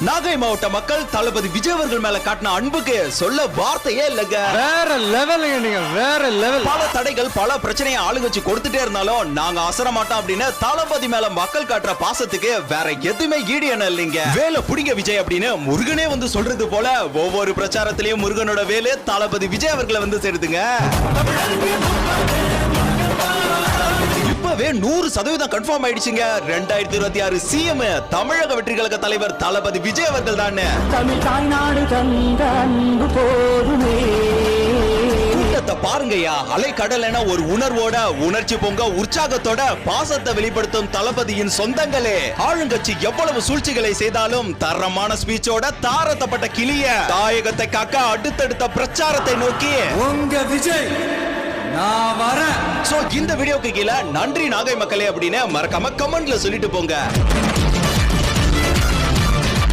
நாகை மாவட்ட மக்கள் தளபதி விஜய் அவர்கள் மேல காட்டின அன்புக்கு சொல்ல வார்த்தையே இல்லங்க. வேற லெவலுங்க, நீங்க வேற லெவல். பல தடைகள் பல பிரச்சனையை ஆளுங்கட்சி கொடுத்துட்டே இருந்தாலும் நாங்க அசர மாட்டோம் அப்படின்னு தளபதி மேல மக்கள் காட்டுற பாசத்துக்கு வேற எதுவுமே ஈடு என்ன இல்லைங்க. வேலை புடிங்க விஜய் அப்படின்னு முருகனே வந்து சொல்றது போல ஒவ்வொரு பிரச்சாரத்திலையும் முருகனோட வேலை தளபதி விஜய் அவர்களை வந்து சேருதுங்க. இப்பவே 100% கன்ஃபார்ம் ஆயிடுச்சுங்க. 2026 சிஎம் தமிழக வெற்றி கழக தலைவர் தளபதி விஜய் அவர்கள் தான். தமிழ் தாய்நாடு தந்த அன்பு போதுமே. கூட்டத்தை பாருங்கய்யா, அலைக்கடல் என ஒரு உணர்வோட உணர்ச்சி பொங்க உற்சாகத்தோட பாசத்தை வெளிப்படுத்தும் தளபதியின் சொந்தங்களே. ஆளுங்கட்சி எவ்வளவு சூழ்ச்சிகளை செய்தாலும் தரமான ஸ்பீச்சோட தாரத்தப்பட்ட கிளிய தாயகத்தை காக்க அடுத்தடுத்த பிரச்சாரத்தை நோக்கி உங்க விஜய் நான் வரேன். சோ இந்த வீடியோக்கு கீழே நன்றி நாகை மக்களே அப்படின்னு மறக்காம கமெண்ட்ல சொல்லிட்டு போங்க.